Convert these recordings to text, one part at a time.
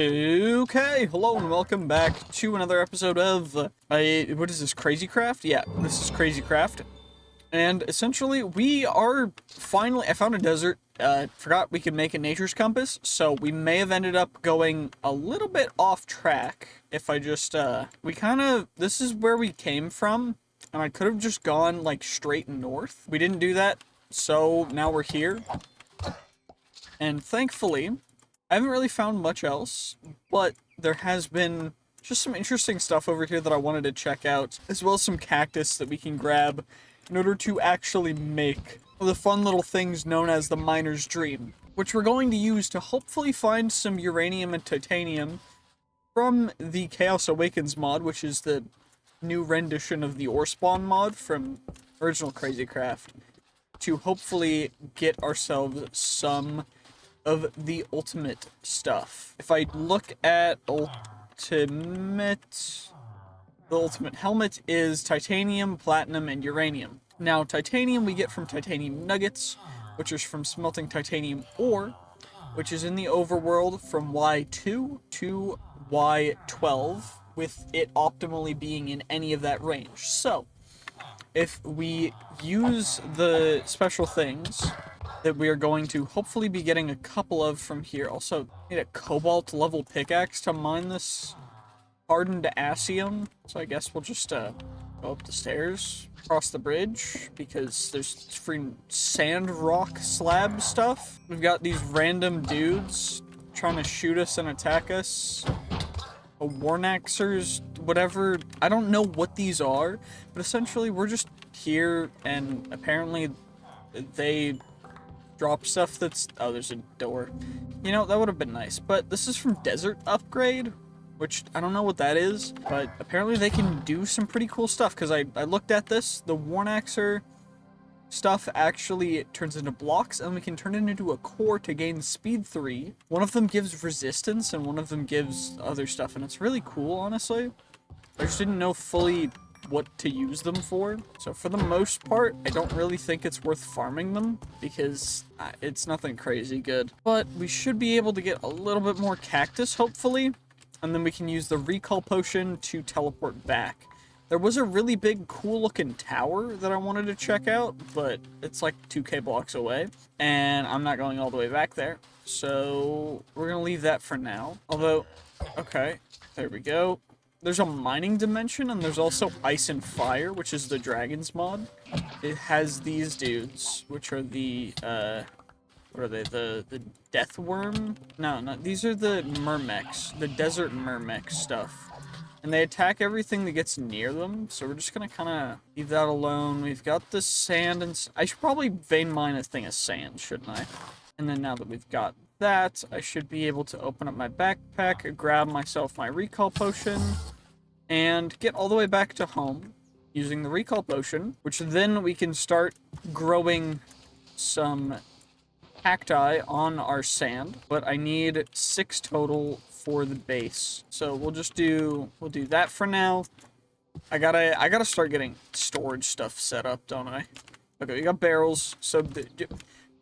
Okay, hello and welcome back to another episode of, what is this, Crazy Craft? Yeah, this is Crazy Craft. And essentially, we are finally, I found a desert, forgot we could make a nature's compass, so we may have ended up going a little bit off track if I just, this is where we came from, and I could have just gone, like, straight north. We didn't do that, so now we're here. And thankfully, I haven't really found much else, but there has been just some interesting stuff over here that I wanted to check out, as well as some cactus that we can grab in order to actually make the fun little things known as the miner's dream, which we're going to use to hopefully find some uranium and titanium from the Chaos Awakens mod, which is the new rendition of the ore spawn mod from original Crazy Craft, to hopefully get ourselves some of the ultimate stuff. If I look at ultimate, the ultimate helmet is titanium, platinum, and uranium. Now, titanium we get from titanium nuggets, which is from smelting titanium ore, which is in the overworld from Y2 to Y12, with it optimally being in any of that range. So, if we use the special things that we are going to hopefully be getting a couple of from here. Also, need a cobalt level pickaxe to mine this hardened asium. So I guess we'll just go up the stairs, cross the bridge, because there's free sand rock slab stuff. We've got these random dudes trying to shoot us and attack us. Warnaxers, whatever. I don't know what these are, but essentially we're just here, and apparently they drop stuff that's... Oh, there's a door. You know, that would have been nice. But this is from Desert Upgrade, which I don't know what that is, but apparently they can do some pretty cool stuff, because I looked at this. The Warnaxer stuff actually turns into blocks, and we can turn it into a core to gain speed 3. One of them gives resistance, and one of them gives other stuff, and it's really cool, honestly. I just didn't know fully what to use them for. So for the most part, I don't really think it's worth farming them, because it's nothing crazy good. But we should be able to get a little bit more cactus, hopefully, and then we can use the recall potion to teleport back. There was a really big, cool-looking tower that I wanted to check out, but it's like 2k blocks away, and I'm not going all the way back there, so we're gonna leave that for now. Although, okay, there we go. There's a mining dimension, and there's also Ice and Fire, which is the Dragons mod. It has these dudes, which are the, what are they, the Death Worm? No, these are the Myrmex, the Desert Myrmex stuff. And they attack everything that gets near them, so we're just gonna kinda leave that alone. We've got the sand, and I should probably vein mine a thing of sand, shouldn't I? And then now that we've got that, I should be able to open up my backpack, grab myself my recall potion, and get all the way back to home using the recall potion, which then we can start growing some cacti on our sand. But I need 6 total for the base, so we'll do that for now. I gotta start getting storage stuff set up, don't I? Okay, we got barrels, so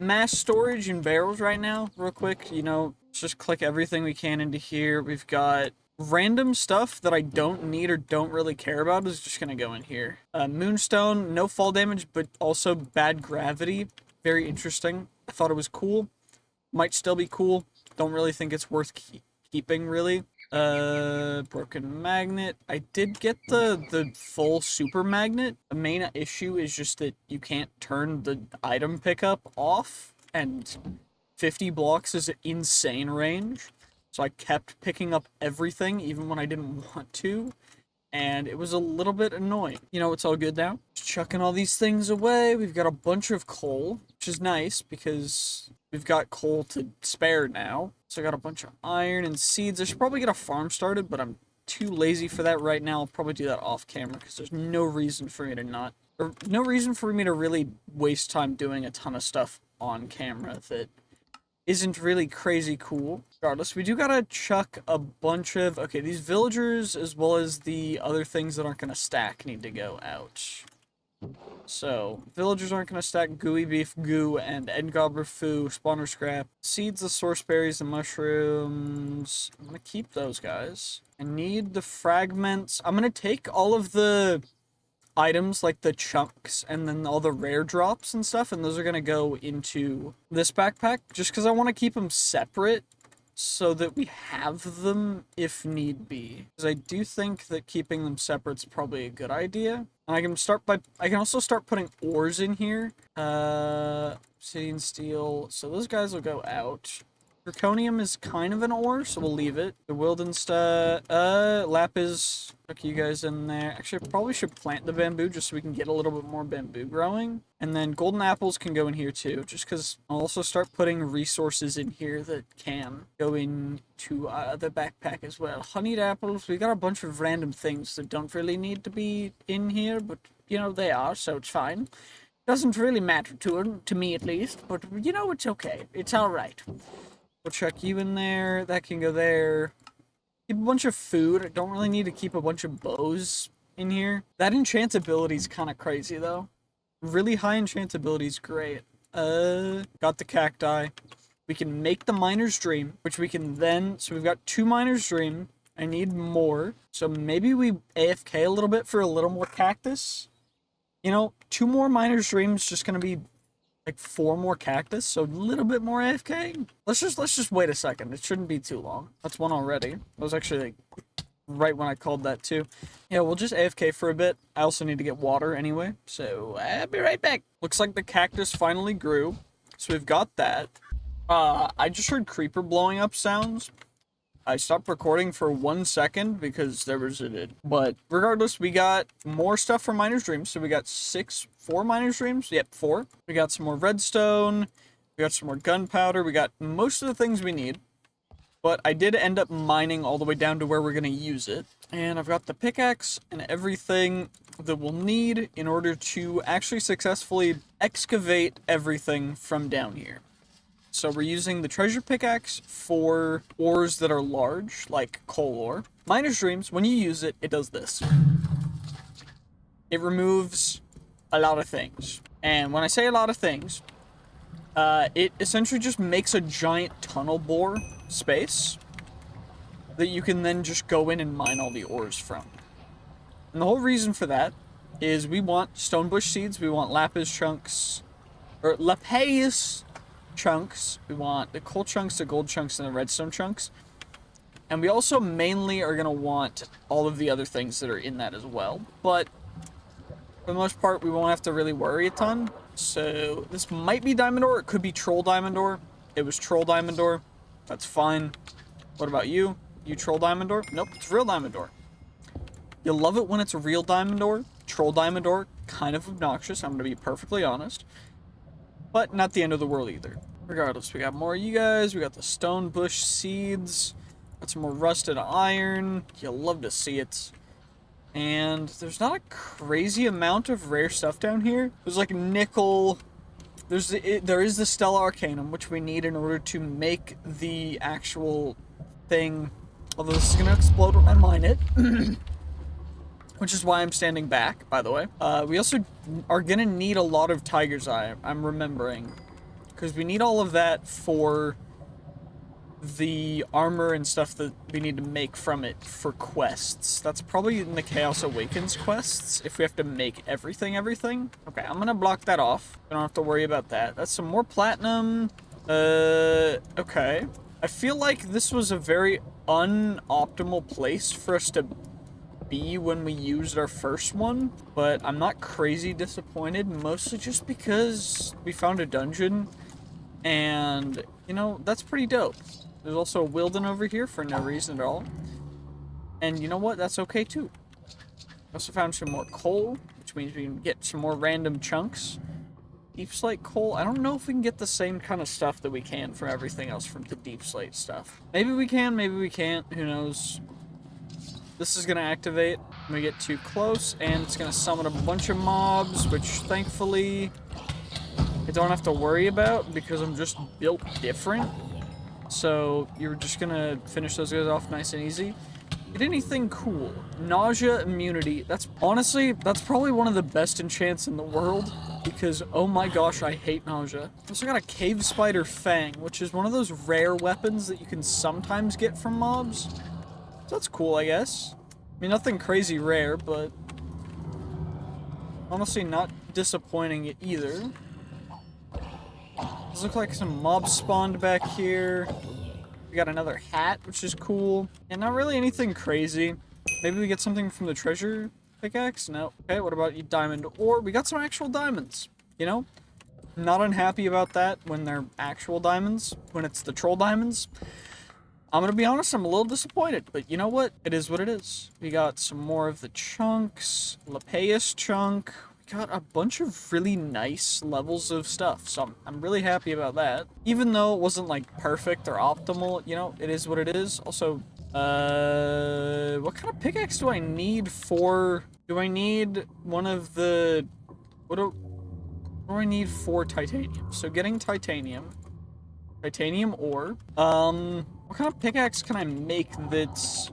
mass storage in barrels right now, real quick. You know, let's just click everything we can into here. We've got random stuff that I don't need or don't really care about is just gonna go in here. Moonstone, no fall damage, but also bad gravity. Very interesting. I thought it was cool. Might still be cool. Don't really think it's worth keeping, really. Broken magnet. I did get the full super magnet. The main issue is just that you can't turn the item pickup off, and 50 blocks is an insane range. So I kept picking up everything, even when I didn't want to, and it was a little bit annoying. You know, it's all good now. Just chucking all these things away. We've got a bunch of coal, which is nice, because we've got coal to spare now. So I got a bunch of iron and seeds. I should probably get a farm started, but I'm too lazy for that right now. I'll probably do that off camera, because there's no reason for me to really waste time doing a ton of stuff on camera that isn't really crazy cool. Regardless, we do gotta chuck a bunch of... Okay, these villagers, as well as the other things that aren't gonna stack, need to go out. So, villagers aren't going to stack gooey beef, goo, and end gobbler foo, spawner scrap. Seeds, the source berries, the mushrooms. I'm going to keep those guys. I need the fragments. I'm going to take all of the items, like the chunks, and then all the rare drops and stuff, and those are going to go into this backpack, just because I want to keep them separate, so that we have them if need be. Because I do think that keeping them separate is probably a good idea. And I can also start putting ores in here. Obsidian steel. So those guys will go out. Zirconium is kind of an ore, so we'll leave it. The Wildensta, Lapis, tuck you guys in there. Actually, I probably should plant the bamboo just so we can get a little bit more bamboo growing. And then golden apples can go in here too, just because I'll also start putting resources in here that can go into the backpack as well. Honeyed apples, we got a bunch of random things that don't really need to be in here, but, you know, they are, so it's fine. Doesn't really matter to me at least, but, you know, it's okay. It's alright. We'll chuck you in there. That can go there. Keep a bunch of food. I don't really need to keep a bunch of bows in here. That enchantability is kind of crazy, though. Really high enchantability is great. Got the cacti. We can make the miner's dream, which we can then... So we've got 2 miner's dream. I need more. So maybe we AFK a little bit for a little more cactus. You know, 2 more miner's dreams just going to be... like 4 more cactus, so a little bit more AFK. Let's just wait a second. It shouldn't be too long. That's 1 already. That was actually like right when I called that too. Yeah, we'll just AFK for a bit. I also need to get water anyway, so I'll be right back. Looks like the cactus finally grew, so we've got that. I just heard creeper blowing up sounds. I stopped recording for 1 second because there was a... But regardless, we got more stuff from Miner's Dreams. So we got 4 Miner's Dreams. Yep, 4. We got some more redstone. We got some more gunpowder. We got most of the things we need. But I did end up mining all the way down to where we're going to use it. And I've got the pickaxe and everything that we'll need in order to actually successfully excavate everything from down here. So we're using the treasure pickaxe for ores that are large, like coal ore. Miner's Dreams, when you use it, it does this. It removes a lot of things. And when I say a lot of things, it essentially just makes a giant tunnel bore space that you can then just go in and mine all the ores from. And the whole reason for that is we want stonebush seeds, we want lapis chunks, or lapis chunks. We want the coal chunks, the gold chunks, and the redstone chunks. And we also mainly are going to want all of the other things that are in that as well. But for the most part, we won't have to really worry a ton. So this might be diamond ore. It could be troll diamond ore. It was troll diamond ore. That's fine. What about you? You troll diamond ore? Nope, it's real diamond ore. You'll love it when it's a real diamond ore. Troll diamond ore, kind of obnoxious. I'm going to be perfectly honest. But not the end of the world either. Regardless, we got more of you guys. We got the stone bush seeds. Got some more rusted iron. You'll love to see it. And there's not a crazy amount of rare stuff down here. There's like nickel. There is the Stella Arcanum, which we need in order to make the actual thing. Although this is going to explode when I mine it. Which is why I'm standing back, by the way. We also are going to need a lot of Tiger's Eye, I'm remembering. Because we need all of that for the armor and stuff that we need to make from it for quests. That's probably in the Chaos Awakens quests, if we have to make everything. Okay, I'm going to block that off. I don't have to worry about that. That's some more platinum. Okay. I feel like this was a very unoptimal place for us to be when we used our first one, but I'm not crazy disappointed, mostly just because we found a dungeon, and, you know, that's pretty dope. There's also a Wilden over here for no reason at all, and you know what, that's okay too. Also found some more coal, which means we can get some more random chunks. Deep slate coal, I don't know if we can get the same kind of stuff that we can from everything else from the deep slate stuff. Maybe we can, maybe we can't, who knows. This is going to activate when we get too close, and it's going to summon a bunch of mobs, which thankfully I don't have to worry about because I'm just built different. So you're just going to finish those guys off nice and easy. Get anything cool. Nausea immunity. That's honestly, that's probably one of the best enchants in the world. Because, oh my gosh, I hate nausea. Also got a cave spider fang, which is one of those rare weapons that you can sometimes get from mobs. So that's cool, I guess. I mean, nothing crazy rare, but honestly not disappointing either. Does look like some mobs spawned back here. We got another hat, which is cool. And not really anything crazy. Maybe we get something from the treasure pickaxe? No. Okay, what about you diamond ore? We got some actual diamonds, you know? Not unhappy about that when they're actual diamonds. When it's the troll diamonds, I'm gonna be honest, I'm a little disappointed. But you know what? It is what it is. We got some more of the chunks. Lapis chunk. Got a bunch of really nice levels of stuff, so I'm really happy about that. Even though it wasn't like perfect or optimal, you know, it is what it is. Also, what kind of pickaxe do I need for? Do I need one of the? What do I need for titanium? So getting titanium ore. What kind of pickaxe can I make that's?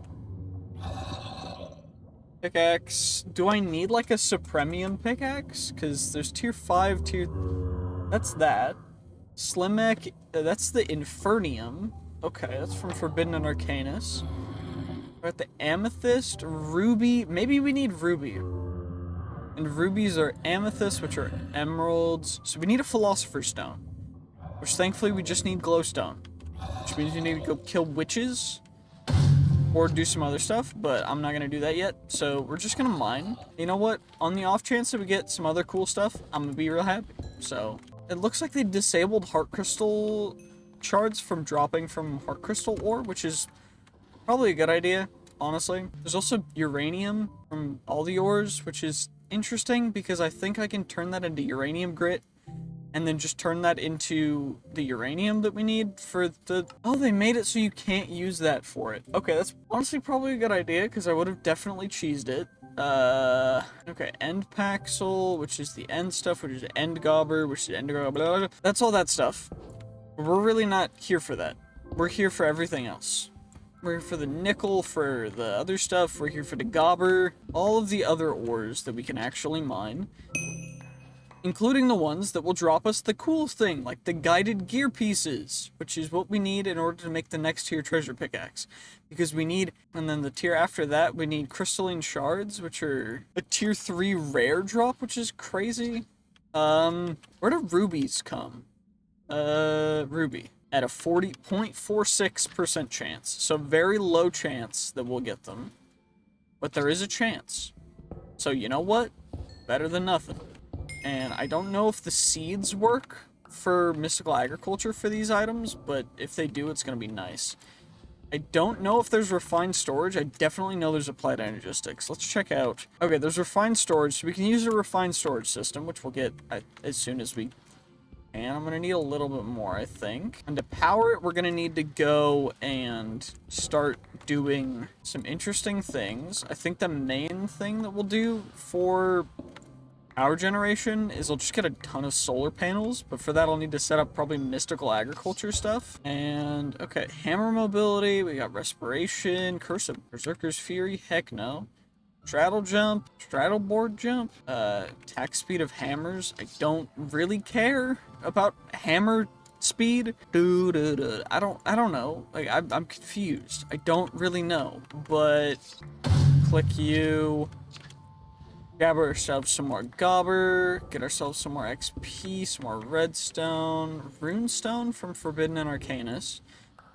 Pickaxe. Do I need like a Supremium pickaxe? Because there's tier 5, tier... That's that. Slimek, that's the Infernium. Okay, that's from Forbidden and Arcanus. We're at the Amethyst, Ruby. Maybe we need Ruby. And rubies are amethyst, which are emeralds. So we need a Philosopher's Stone. Which thankfully we just need glowstone. Which means we need to go kill witches. Or do some other stuff, but I'm not gonna do that yet. So we're just gonna mine. You know what? On the off chance that we get some other cool stuff, I'm gonna be real happy. So it looks like they disabled heart crystal shards from dropping from heart crystal ore, which is probably a good idea, honestly. There's also uranium from all the ores, which is interesting because I think I can turn that into uranium grit and then just turn that into the uranium that we need for the... Oh, they made it so you can't use that for it. Okay, that's honestly probably a good idea, because I would have definitely cheesed it. Okay, end paxel, which is the end stuff, which is end gobber, which is end gobber, blah, blah, blah. That's all that stuff. We're really not here for that. We're here for everything else. We're here for the nickel, for the other stuff, we're here for the gobber, all of the other ores that we can actually mine. Including the ones that will drop us the cool thing, like the guided gear pieces, which is what we need in order to make the next tier treasure pickaxe. Because we need, and then the tier after that, we need crystalline shards, which are a tier 3 rare drop, which is crazy. Where do rubies come? Ruby. At a 40.46% chance. So very low chance that we'll get them. But there is a chance. So you know what? Better than nothing. And I don't know if the seeds work for mystical agriculture for these items, but if they do, it's going to be nice. I don't know if there's refined storage. I definitely know there's applied energistics. Let's check out. Okay, there's refined storage, so we can use a refined storage system, which we'll get as soon as we can. I'm going to need a little bit more, I think. And to power it, we're going to need to go and start doing some interesting things. I think the main thing that we'll do for power generation is I'll just get a ton of solar panels, but for that I'll need to set up probably mystical agriculture stuff. And okay, hammer mobility, we got respiration, curse of berserker's fury, heck no. Straddle jump, straddle board jump, attack speed of hammers. I don't really care about hammer speed. I don't know. Like I'm confused. I don't really know. But click you. Grab ourselves some more gobber, get ourselves some more XP, some more redstone, runestone from Forbidden and Arcanus.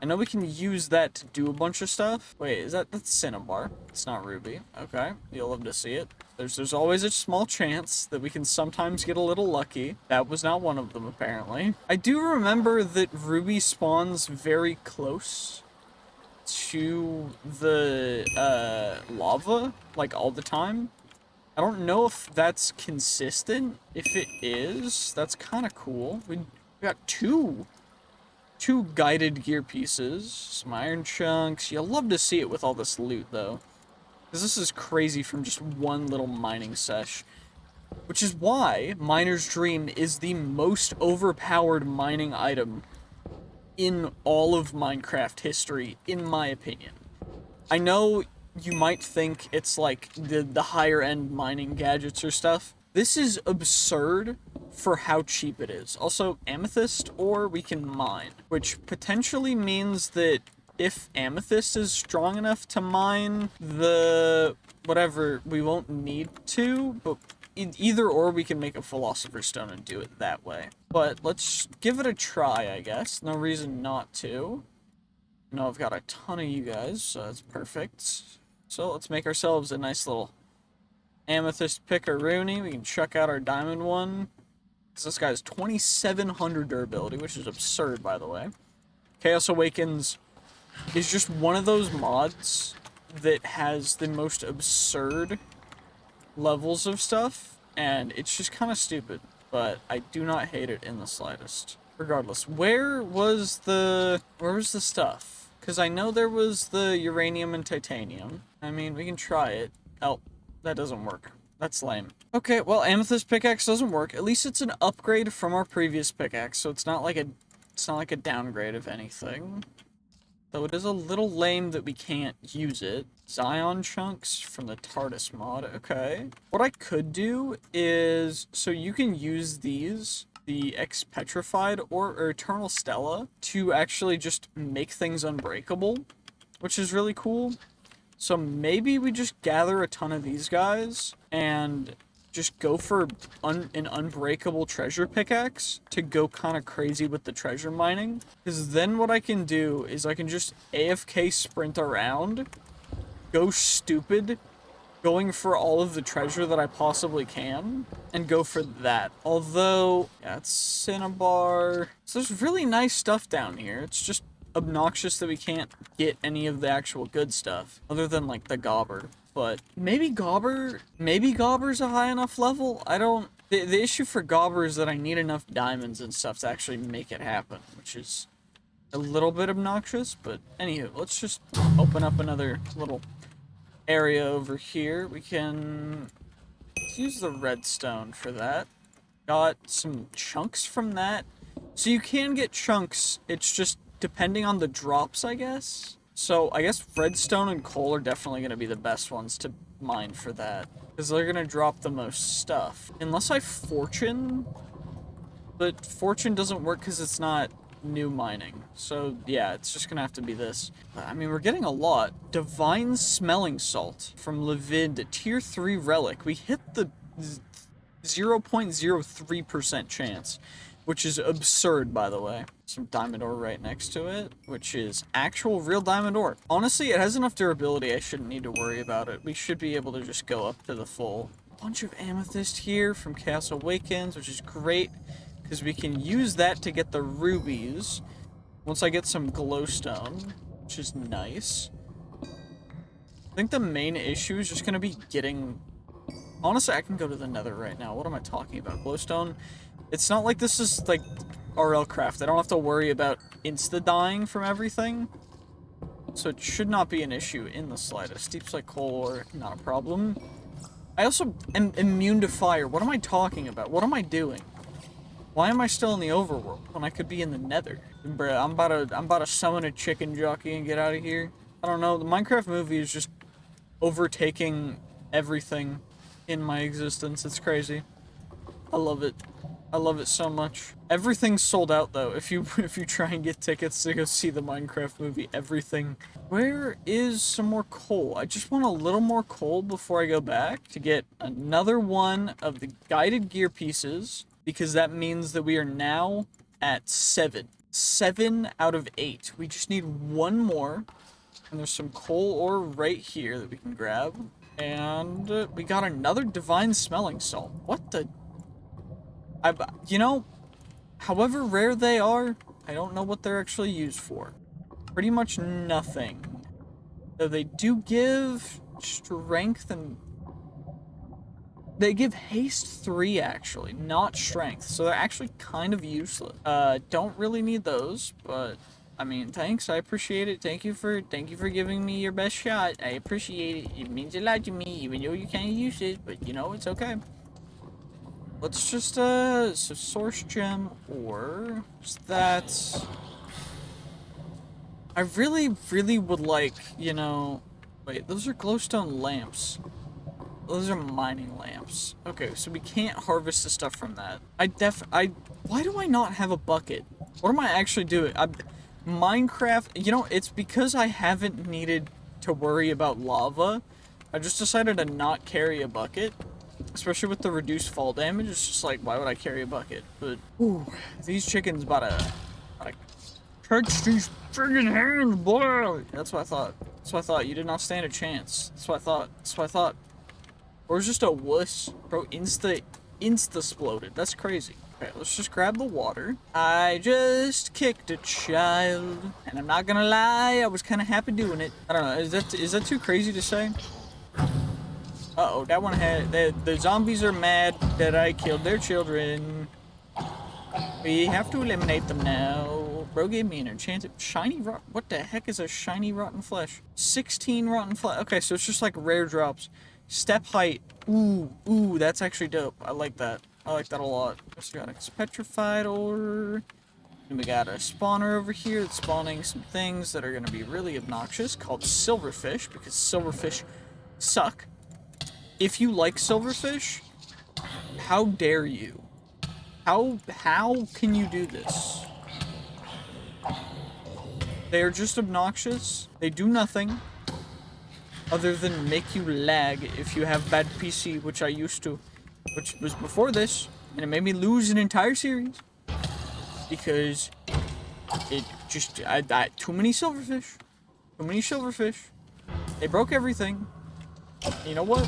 I know we can use that to do a bunch of stuff. Wait, that's Cinnabar. It's not ruby. Okay, you'll love to see it. There's always a small chance that we can sometimes get a little lucky. That was not one of them, apparently. I do remember that ruby spawns very close to the lava, like all the time. I don't know if that's consistent. If it is, that's kind of cool. We got two guided gear pieces, some iron chunks. You'll love to see it with all this loot, though. Because this is crazy from just one little mining sesh. Which is why Miner's Dream is the most overpowered mining item in all of Minecraft history, in my opinion. I know you might think it's like the higher end mining gadgets or stuff. This is absurd for how cheap it is. Also, amethyst ore we can mine, which potentially means that if amethyst is strong enough to mine the whatever, we won't need to, but either or we can make a philosopher's stone and do it that way. But let's give it a try, I guess. No reason not to. No, I've got a ton of you guys, so that's perfect. So let's make ourselves a nice little amethyst pickaroony. We can chuck out our diamond one. This guy has 2,700 durability, which is absurd, by the way. Chaos Awakens is just one of those mods that has the most absurd levels of stuff, and it's just kind of stupid, but I do not hate it in the slightest. Regardless, where was the stuff? Because I know there was the uranium and titanium. I mean, we can try it. Oh, that doesn't work. That's lame. Okay, well, amethyst pickaxe doesn't work. At least it's an upgrade from our previous pickaxe, so it's not like a downgrade of anything. Though it is a little lame that we can't use it. Zion chunks from the TARDIS mod. Okay. What I could do is, so you can use these, the X-Petrified or Eternal Stella, to actually just make things unbreakable, which is really cool. So maybe we just gather a ton of these guys and just go for an unbreakable treasure pickaxe to go kind of crazy with the treasure mining. Because then what I can do is I can just AFK sprint around, go stupid, going for all of the treasure that I possibly can, and go for that. Although, yeah, it's Cinnabar. So there's really nice stuff down here. It's just obnoxious that we can't get any of the actual good stuff, other than, like, the Gobber. But maybe Gobber's a high enough level? I don't... The issue for Gobber is that I need enough diamonds and stuff to actually make it happen, which is a little bit obnoxious, but anywho, let's just open up another little area over here. We can use the redstone for that. Got some chunks from that. So you can get chunks, it's just depending on the drops, I guess. So I guess redstone and coal are definitely going to be the best ones to mine for that, because they're going to drop the most stuff. Unless I fortune, but fortune doesn't work because it's not new mining. So yeah, it's just going to have to be this. I mean, we're getting a lot. Divine Smelling Salt from Levid, tier 3 relic. We hit the 0.03% chance, which is absurd, by the way. Some diamond ore right next to it, which is actual real diamond ore. Honestly, it has enough durability, I shouldn't need to worry about it. We should be able to just go up to the full. Bunch of amethyst here from Chaos Awakens, which is great, because we can use that to get the rubies once I get some glowstone, which is nice. I think the main issue is just going to be getting... Honestly, I can go to the nether right now. What am I talking about? Glowstone? It's not like this is, like, RL Craft. I don't have to worry about insta-dying from everything. So it should not be an issue in the slightest. Deep slate coal ore, not a problem. I also am immune to fire. What am I talking about? What am I doing? Why am I still in the overworld when I could be in the nether? Bruh, I'm about to summon a chicken jockey and get out of here. I don't know. The Minecraft movie is just overtaking everything in my existence. It's crazy. I love it. I love it so much. Everything's sold out though. If you try and get tickets to go see the Minecraft movie, everything. Where is some more coal? I just want a little more coal before I go back to get another one of the guided gear pieces, because that means that we are now at 7. 7 out of 8. We just need one more, and there's some coal ore right here that we can grab. And we got another divine smelling salt. What the... you know, however rare they are, I don't know what they're actually used for. Pretty much nothing. Though they do give strength and... They give haste 3, actually, not strength. So they're actually kind of useless. Don't really need those, but... I mean, thanks, I appreciate it. Thank you for giving me your best shot. I appreciate it. It means a lot to me, even though you can't use it, but you know, it's okay. Let's just, so source gem or just that. I really would like, you know, Wait, those are glowstone lamps. Those are mining lamps. Okay, so we can't harvest the stuff from that. Why do I not have a bucket? What am I actually doing? Minecraft, you know, it's because I haven't needed to worry about lava. I just decided to not carry a bucket. Especially with the reduced fall damage, it's just like, why would I carry a bucket? But, ooh, these chickens about to catch these friggin' hands, boy! That's what I thought. That's what I thought. You did not stand a chance. That's what I thought. That's what I thought. Or it's just a wuss. Bro, insta-sploded. That's crazy. Okay, let's just grab the water. I just kicked a child. And I'm not gonna lie, I was kind of happy doing it. I don't know, is that too crazy to say? Uh-oh, that one had... The zombies are mad that I killed their children. We have to eliminate them now. Bro gave me an enchanted... Shiny rot... What the heck is a shiny rotten flesh? 16 rotten flesh. Okay, so it's just like rare drops. Step height. Ooh, that's actually dope. I like that. I like that a lot. Just got a petrified ore. And we got a spawner over here that's spawning some things that are going to be really obnoxious called silverfish, because silverfish suck. If you like silverfish, how dare you? How can you do this? They are just obnoxious. They do nothing other than make you lag if you have bad PC, which I used to, which was before this, and it made me lose an entire series because it just too many silverfish. Too many silverfish. They broke everything. You know what?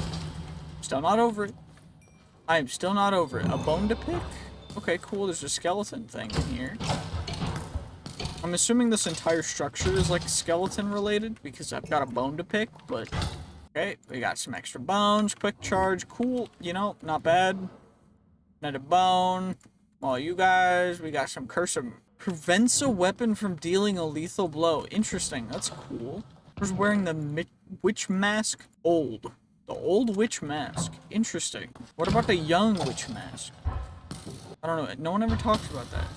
Still not over it. I am still not over it. A bone to pick? Okay, cool. There's a skeleton thing in here. I'm assuming this entire structure is like skeleton related because I've got a bone to pick, but okay, we got some extra bones, quick charge, cool, you know, not bad. Another bone. Well, you guys, we got some curse of prevents a weapon from dealing a lethal blow. Interesting, that's cool. Who's wearing the witch mask? Old. The old witch mask. Interesting. What about the young witch mask? I don't know. No one ever talks about that.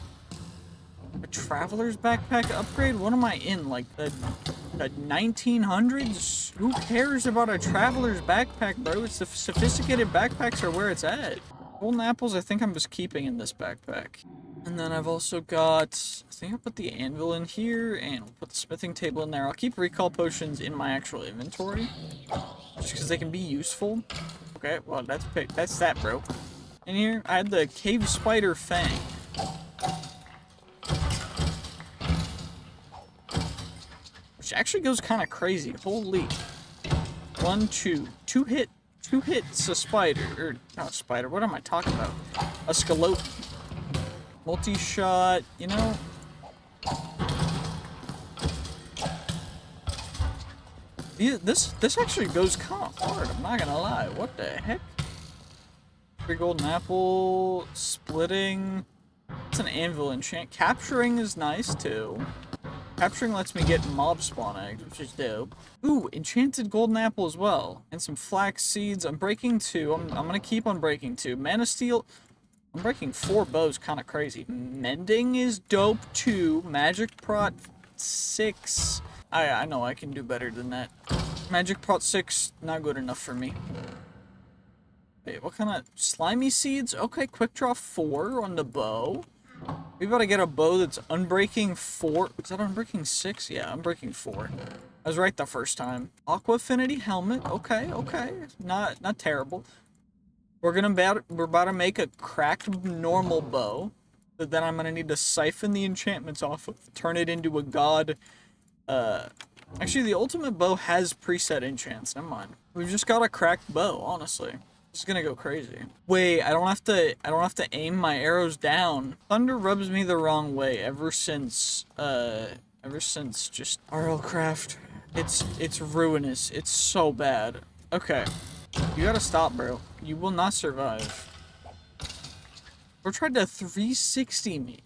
A traveler's backpack upgrade? What am I in? Like the 1900s? Who cares about a traveler's backpack, bro? It's the sophisticated backpacks are where it's at. Golden apples, I think I'm just keeping in this backpack. And then I've also got, I think I'll put the anvil in here, and we'll put the smithing table in there. I'll keep recall potions in my actual inventory, just because they can be useful. Okay, well, that's that, bro. In here, I had the cave spider fang. Which actually goes kind of crazy. Holy. 1, 2. Two hits a spider. Or, not a spider. What am I talking about? A skeleton. Multi-shot, you know? This actually goes kind of hard, I'm not gonna lie. What the heck? 3 golden apple, splitting. It's an anvil enchant. Capturing is nice too. Capturing lets me get mob spawn eggs, which is dope. Ooh, enchanted golden apple as well. And some flax seeds. I'm breaking 2. I'm gonna keep on breaking 2. Mana steel. I'm breaking 4 bows, kind of crazy. Mending is dope too. Magic prot 6. I know I can do better than that. Magic prot 6, not good enough for me. Wait, what kind of slimy seeds? Okay, quick draw 4 on the bow. We gotta get a bow that's unbreaking 4. Is that unbreaking 6? Yeah, unbreaking 4. I was right the first time. Aqua affinity helmet. Okay. Not terrible. We're about to make a cracked normal bow that then I'm gonna need to siphon the enchantments off of, turn it into a god. Actually, the ultimate bow has preset enchants. Never mind. We've just got a cracked bow. Honestly, this is gonna go crazy. Wait, I don't have to aim my arrows down. Thunder rubs me the wrong way ever since just RLcraft. It's ruinous. It's so bad. Okay. You gotta stop, bro. You will not survive. We're trying to 360 me.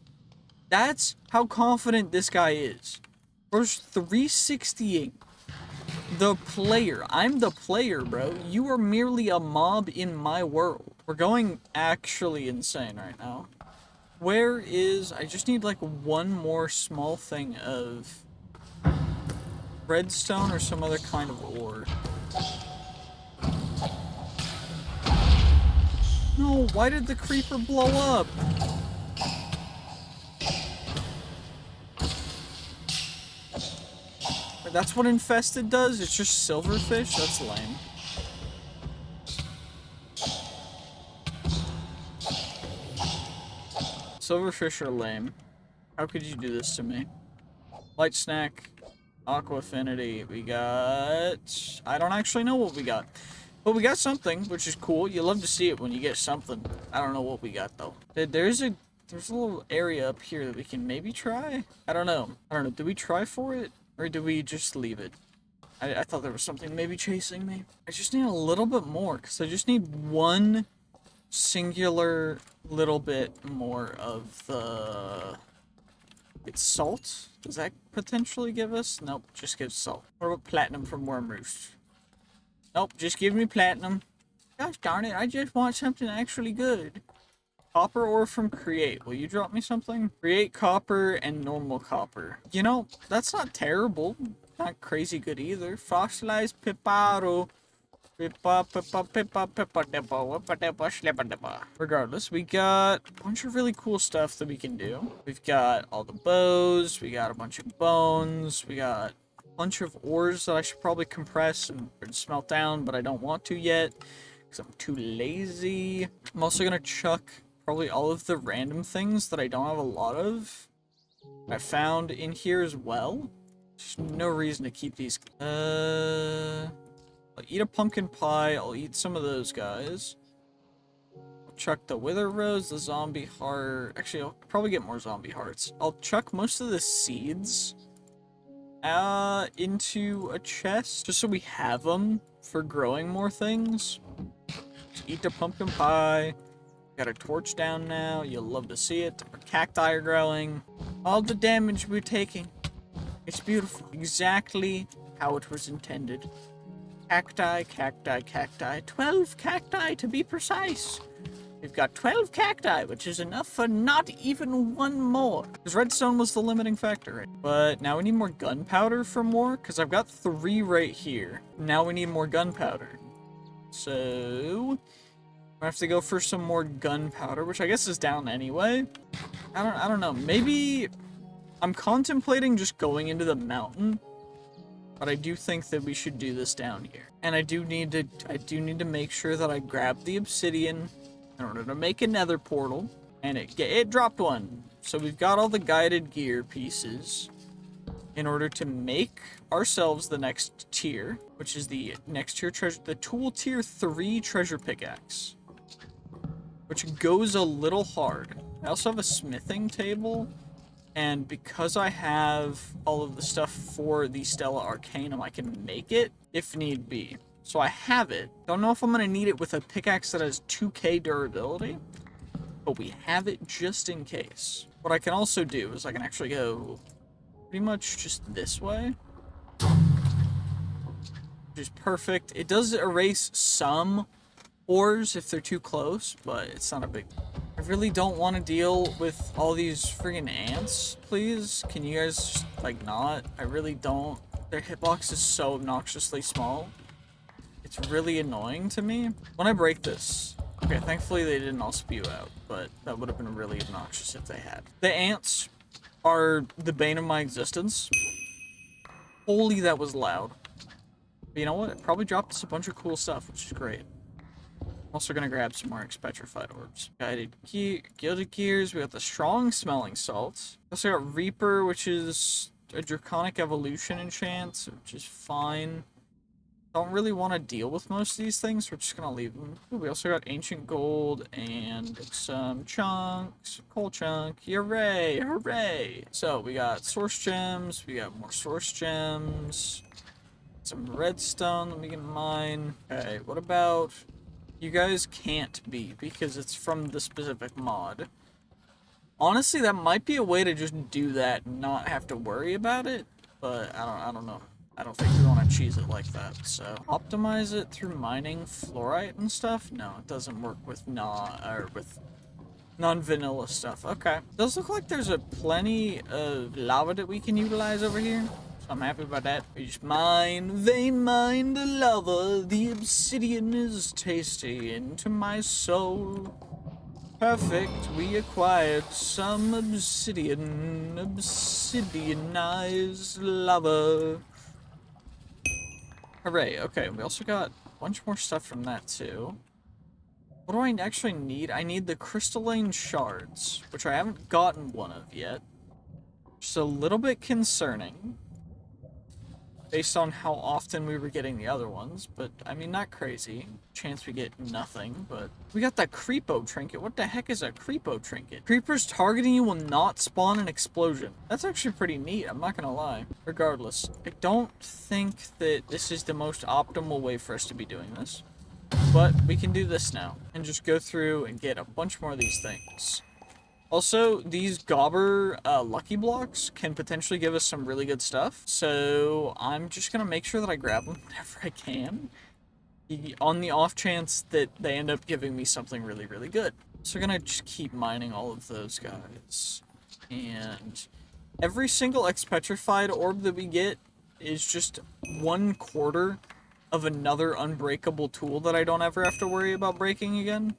That's how confident this guy is. We're 360ing the player. I'm the player, bro. You are merely a mob in my world. We're going actually insane right now. Where is... I just need, like, one more small thing of... redstone or some other kind of ore. No, why did the creeper blow up? Wait, that's what infested does? It's just silverfish? That's lame. Silverfish are lame. How could you do this to me? Light snack, aqua affinity. We got... I don't actually know what we got. But we got something, which is cool. You love to see it when you get something. I don't know what we got, though. There's a little area up here that we can maybe try? I don't know. Do we try for it? Or do we just leave it? I thought there was something maybe chasing me. I just need a little bit more, because I just need one singular little bit more of the... It's salt? Does that potentially give us? Nope, just gives salt. What about platinum from Worm Roost? Nope, just give me platinum. Gosh darn it, I just want something actually good. Copper ore from Create. Will you drop me something? Create copper and normal copper. You know, that's not terrible. Not crazy good either. Fossilized piparo. Regardless, we got a bunch of really cool stuff that we can do. We've got all the bows, we got a bunch of bones, we got a bunch of ores that I should probably compress and smelt down, but I don't want to yet because I'm too lazy. I'm also gonna chuck probably all of the random things that I don't have a lot of. I found in here as well. There's no reason to keep these. I'll eat a pumpkin pie, I'll eat some of those guys. I'll chuck the wither rose, the zombie heart. Actually, I'll probably get more zombie hearts. I'll chuck most of the seeds into a chest, just so we have them for growing more things. Just eat the pumpkin pie. Got a torch down now, you'll love to see it. Our cacti are growing. All the damage we're taking. It's beautiful. Exactly how it was intended. Cacti, cacti, cacti. 12 cacti to be precise. We've got 12 cacti, which is enough for not even one more. Because redstone was the limiting factor, right? But now we need more gunpowder for more, because I've got 3 right here. Now we need more gunpowder. So... I have to go for some more gunpowder, which I guess is down anyway. I don't know. Maybe I'm contemplating just going into the mountain. But I do think that we should do this down here. And I do need to make sure that I grab the obsidian in order to make a nether portal. And it dropped one. So we've got all the guided gear pieces in order to make ourselves the next tier, which is the next tier treasure, the tool tier 3 treasure pickaxe, which goes a little hard. I also have a smithing table. And because I have all of the stuff for the Stella Arcanum, I can make it if need be. So I have it. Don't know if I'm going to need it with a pickaxe that has 2k durability, but we have it just in case. What I can also do is I can actually go pretty much just this way, which is perfect. It does erase some ores if they're too close, but it's not a big deal. I really don't want to deal with all these friggin' ants, please. Can you guys just, like, not? I really don't. Their hitbox is so obnoxiously small. It's really annoying to me. When I break this... Okay, thankfully they didn't all spew out, but that would have been really obnoxious if they had. The ants are the bane of my existence. Holy, that was loud. But you know what? It probably dropped us a bunch of cool stuff, which is great. I'm also gonna grab some more petrified orbs. Gilded gears. We got the strong smelling salts. Also got Reaper, which is a draconic evolution enchant, which is fine. Don't really want to deal with most of these things. We're just gonna leave them. Ooh, we also got ancient gold and some chunks, coal chunk. Hooray! Hooray! So we got source gems. We got more source gems. Some redstone. Let me get mine. Okay. What about? You guys can't be, because it's from the specific mod. Honestly, that might be a way to just do that and not have to worry about it, but I don't know. I don't think we want to cheese it like that, so. Optimize it through mining fluorite and stuff? No, it doesn't work with non-vanilla stuff. Okay. Does look like there's plenty of lava that we can utilize over here. So I'm happy about that. We just mine, vein mine the lava. The obsidian is tasty into my soul. Perfect, we acquired some obsidian. Obsidianized lava. Hooray, okay, we also got a bunch more stuff from that too. What do I actually need? I need the crystalline shards, which I haven't gotten one of yet. Just a little bit concerning, based on how often we were getting the other ones, but I mean, not crazy. Chance we get nothing, but we got that creepo trinket. What the heck is a creepo trinket? Creepers targeting you will not spawn an explosion. That's actually pretty neat, I'm not gonna lie. Regardless, I don't think that this is the most optimal way for us to be doing this, but we can do this now and just go through and get a bunch more of these things. Also, these Gobber Lucky Blocks can potentially give us some really good stuff, so I'm just going to make sure that I grab them whenever I can, on the off chance that they end up giving me something really, really good. So we're going to just keep mining all of those guys, and every single X-Petrified orb that we get is just 1/4 of another unbreakable tool that I don't ever have to worry about breaking again.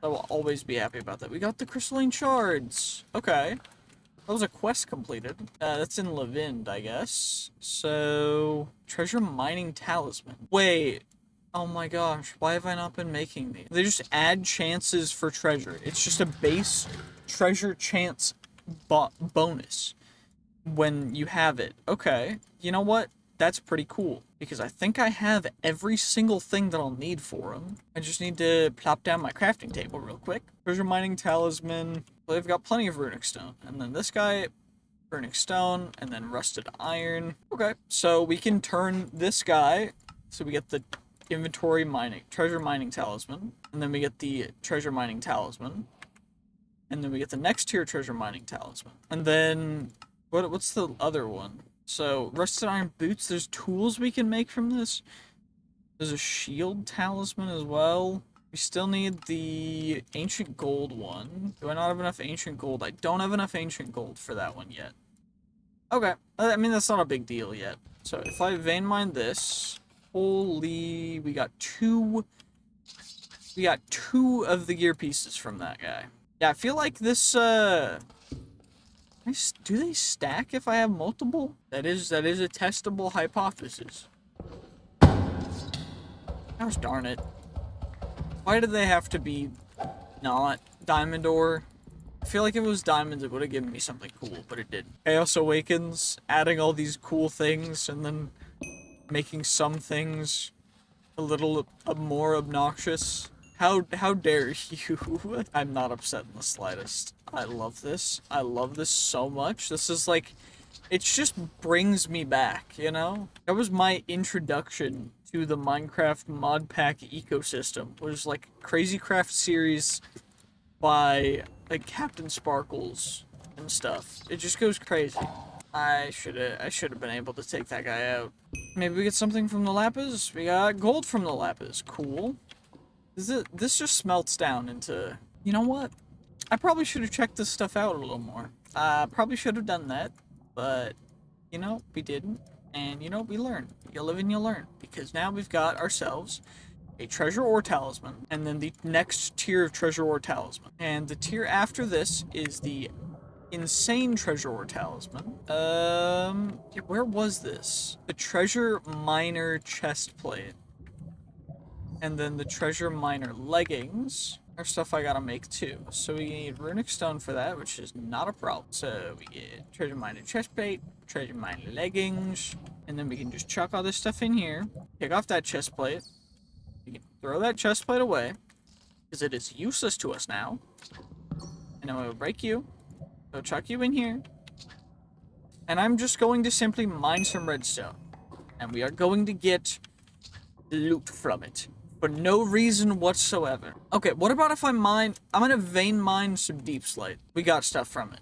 I will always be happy about that. We got the crystalline shards. Okay. That was a quest completed. That's in Levind, I guess. So, treasure mining talisman. Wait. Oh my gosh. Why have I not been making these? They just add chances for treasure. It's just a base treasure chance bonus when you have it. Okay. You know what? That's pretty cool, because I think I have every single thing that I'll need for them. I just need to plop down my crafting table real quick. Treasure mining talisman. Well, they've got plenty of runic stone. And then this guy, runic stone, and then rusted iron. Okay, so we can turn this guy, so we get the inventory mining, treasure mining talisman, and then we get the treasure mining talisman, and then we get the next tier treasure mining talisman. And then, what's the other one? So, rusted iron boots, there's tools we can make from this. There's a shield talisman as well. We still need the ancient gold one. Do I not have enough ancient gold? I don't have enough ancient gold for that one yet. Okay, I mean, that's not a big deal yet. So, if I vein mine this, holy, we got two of the gear pieces from that guy. Yeah, I feel like this, do they stack if I have multiple? That is a testable hypothesis. Gosh darn it. Why did they have to be not diamond ore? I feel like if it was diamonds, it would have given me something cool, but it didn't. Chaos Awakens, adding all these cool things, and then making some things a little more obnoxious. How dare you? I'm not upset in the slightest. I love this. I love this so much. This is like, it just brings me back, you know? That was my introduction to the Minecraft mod pack ecosystem. Was like Crazy Craft series by like Captain Sparkles and stuff. It just goes crazy. I should have been able to take that guy out. Maybe we get something from the lapis. We got gold from the lapis. Cool. This just smelts down into... You know what? I probably should have checked this stuff out a little more. Probably should have done that, but, you know, we didn't. And, you know, we learned. You live and you learn. Because now we've got ourselves a treasure ore talisman, and then the next tier of treasure ore talisman. And the tier after this is the insane treasure ore talisman. Where was this? The treasure miner chest plate. And then the treasure miner leggings are stuff I gotta make too. So we need runic stone for that, which is not a problem. So we get treasure miner chest plate, treasure miner leggings, and then we can just chuck all this stuff in here. Take off that chest plate. We can throw that chest plate away, because it is useless to us now. And then we'll break you. So chuck you in here. And I'm just going to simply mine some redstone. And we are going to get loot from it. For no reason whatsoever. Okay, what about if I'm gonna vein mine some deep slate. We got stuff from it.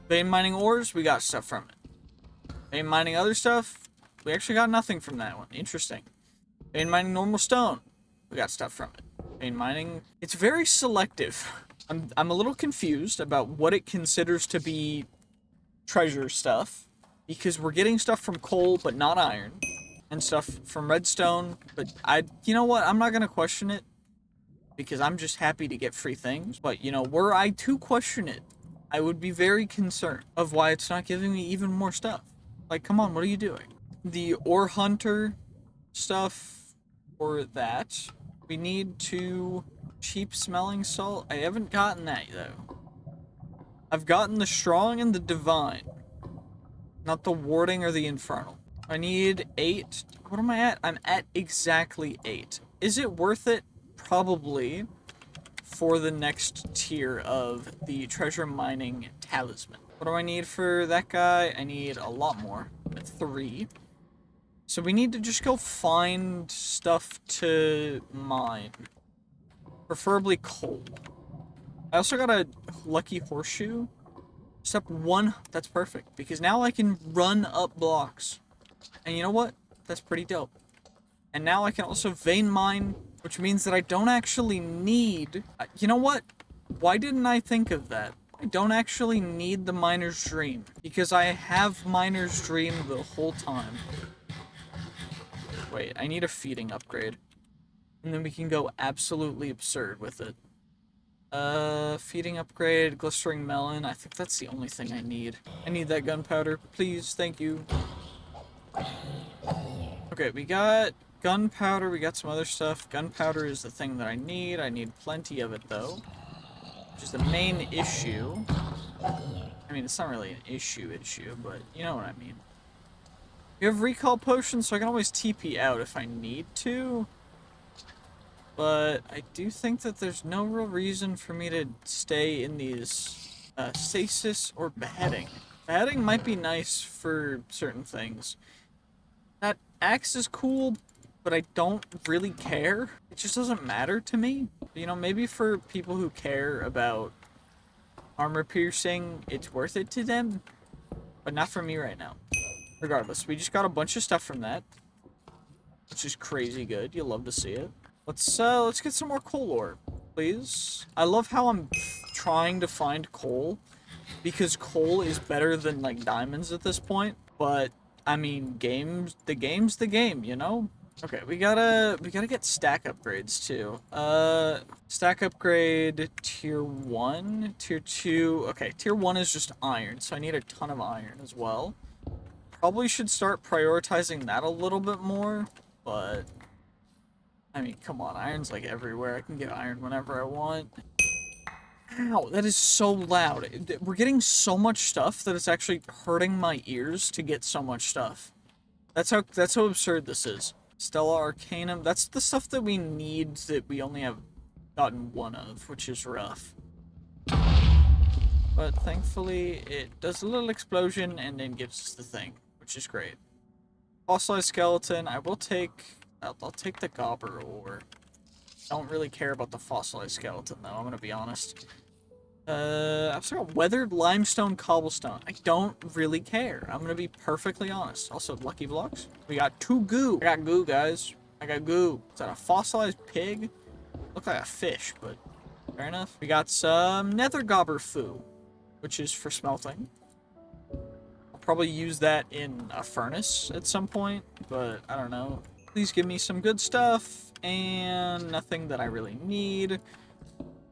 Vein mining ores, we got stuff from it. Vein mining other stuff, we actually got nothing from that one. Interesting. Vein mining normal stone, we got stuff from it. Vein mining, it's very selective. I'm a little confused about what it considers to be treasure stuff. because we're getting stuff from coal, but not iron, and stuff from redstone, but you know what? I'm not gonna question it, because I'm just happy to get free things. But, you know, were I to question it, I would be very concerned of why it's not giving me even more stuff. Like, come on, what are you doing? The ore hunter stuff for that. We need to cheap smelling salt. I haven't gotten that though. I've gotten the strong and the divine, not the warding or the infernal. I need 8. What am I at? I'm at exactly 8. Is it worth it? Probably, for the next tier of the treasure mining talisman. What do I need for that guy? I need a lot more. 3. So we need to just go find stuff to mine. Preferably coal. I also got a lucky horseshoe. Step 1, that's perfect, because now I can run up blocks. And you know what? That's pretty dope. And now I can also vein mine, which means that I don't actually need... You know what? Why didn't I think of that? I don't actually need the miner's dream, because I have miner's dream the whole time. Wait, I need a feeding upgrade. And then we can go absolutely absurd with it. Feeding upgrade, glistering melon. I think that's the only thing I need. I need that gunpowder. Please, thank you. Okay, we got gunpowder, we got some other stuff. Gunpowder is the thing that I need. I need plenty of it, though. Which is the main issue. I mean, it's not really an issue, but you know what I mean. We have recall potions, so I can always TP out if I need to. But I do think that there's no real reason for me to stay in these stasis or beheading. Beheading might be nice for certain things. That axe is cool, but I don't really care. It just doesn't matter to me. You know, maybe for people who care about armor piercing, it's worth it to them, but not for me right now. Regardless, we just got a bunch of stuff from that, which is crazy good. You'll love to see it. Let's get some more coal ore, please. I love how I'm trying to find coal, because coal is better than, like, diamonds at this point, but I mean, the game's the game, you know? Okay, we gotta get stack upgrades too. Stack upgrade tier 1, tier 2. Okay, tier 1 is just iron, so I need a ton of iron as well. Probably should start prioritizing that a little bit more, but I mean, come on, iron's like everywhere. I can get iron whenever I want. Ow, that is so loud. We're getting so much stuff that it's actually hurting my ears to get so much stuff. That's how absurd this is. Stella Arcanum, that's the stuff that we need that we only have gotten one of, which is rough. But thankfully, it does a little explosion and then gives us the thing, which is great. Fossilized skeleton, I will take... I'll take the gobber ore. Don't really care about the fossilized skeleton, though, I'm gonna be honest. I've also got weathered limestone cobblestone. I don't really care. I'm gonna be perfectly honest. Also, lucky blocks. We got 2 goo. I got goo, guys. I got goo. Is that a fossilized pig? Look like a fish, but fair enough. We got some nether gobber foo, which is for smelting. I'll probably use that in a furnace at some point, but I don't know. Please give me some good stuff, and nothing that I really need.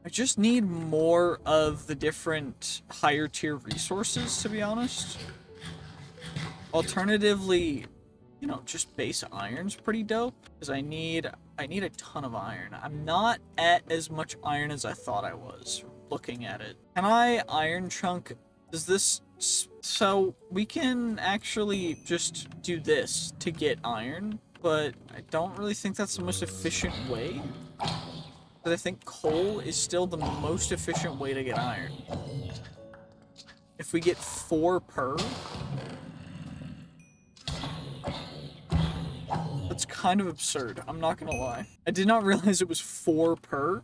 I just need more of the different higher tier resources, to be honest. Alternatively, you know, just base iron's pretty dope, because I need a ton of iron. I'm not at as much iron as I thought I was, looking at it. Can I iron chunk? Does this... So, we can actually just do this to get iron, but I don't really think that's the most efficient way. But I think coal is still the most efficient way to get iron. If we get 4 per... That's kind of absurd, I'm not gonna lie. I did not realize it was 4 per.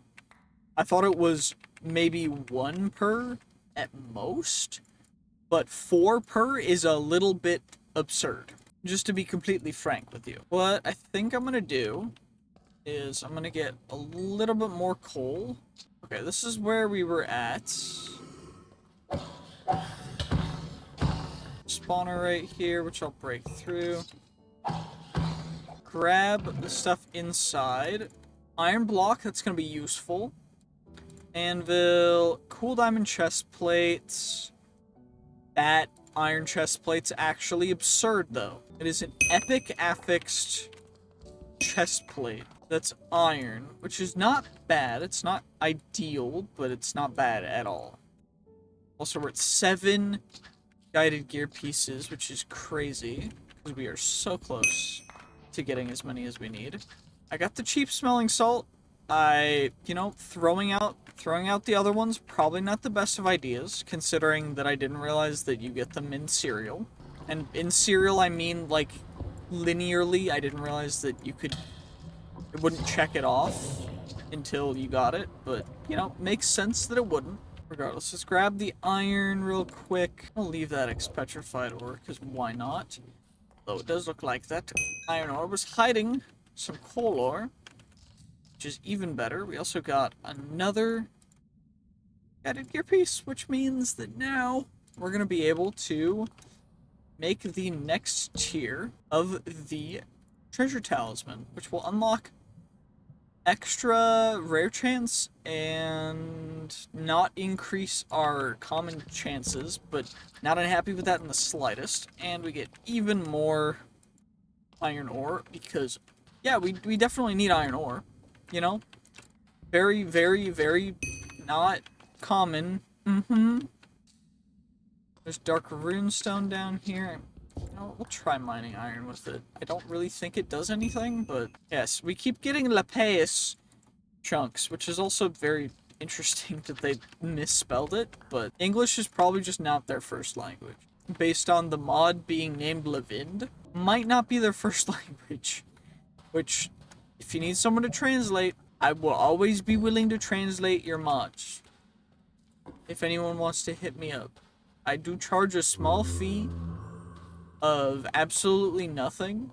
I thought it was maybe 1 per at most. But 4 per is a little bit absurd, just to be completely frank with you. What I think I'm gonna do is I'm gonna get a little bit more coal. Okay, this is where we were at. spawner right here, which I'll break through. Grab the stuff inside. Iron block, that's going to be useful. Anvil, cool diamond chest plates. That iron chest plate's actually absurd, though. It is an epic affixed chest plate that's iron, which is not bad. It's not ideal, but it's not bad at all. Also, we're at 7 guided gear pieces, which is crazy, because we are so close to getting as many as we need. I got the cheap smelling salt. Throwing out the other ones, probably not the best of ideas, considering that I didn't realize that you get them in cereal. And in cereal, I mean, like, linearly. I didn't realize that it wouldn't check it off until you got it, but, makes sense that it wouldn't. Regardless, let's grab the iron real quick. I'll leave that ex-petrified ore, because why not? Though it does look like that iron ore was hiding some coal ore, which is even better. We also got another guided gear piece, which means that now we're going to be able to make the next tier of the treasure talisman, which will unlock extra rare chance and not increase our common chances, but not unhappy with that in the slightest. And we get even more iron ore because, yeah, we definitely need iron ore, Very, very, very not common. There's dark runestone down here. We'll try mining iron with it. I don't really think it does anything, but yes, we keep getting lapis chunks, which is also very interesting that they misspelled it, but English is probably just not their first language. Based on the mod being named Levind, might not be their first language, which, if you need someone to translate, I will always be willing to translate your mods. If anyone wants to hit me up. I do charge a small fee of absolutely nothing.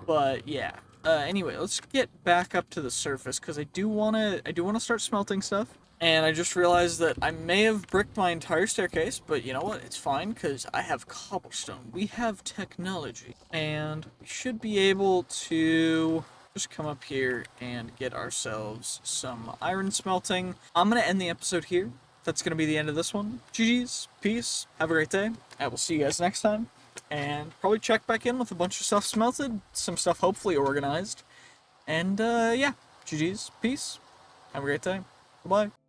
But yeah. Anyway, let's get back up to the surface because I do wanna start smelting stuff. And I just realized that I may have bricked my entire staircase, but you know what? It's fine because I have cobblestone. We have technology. And we should be able to just come up here and get ourselves some iron smelting. I'm gonna end the episode here. That's gonna be the end of this one. GG's, peace, have a great day. I will see you guys next time. And probably check back in with a bunch of stuff smelted, some stuff hopefully organized. And yeah, GG's, peace, have a great day. Bye-bye.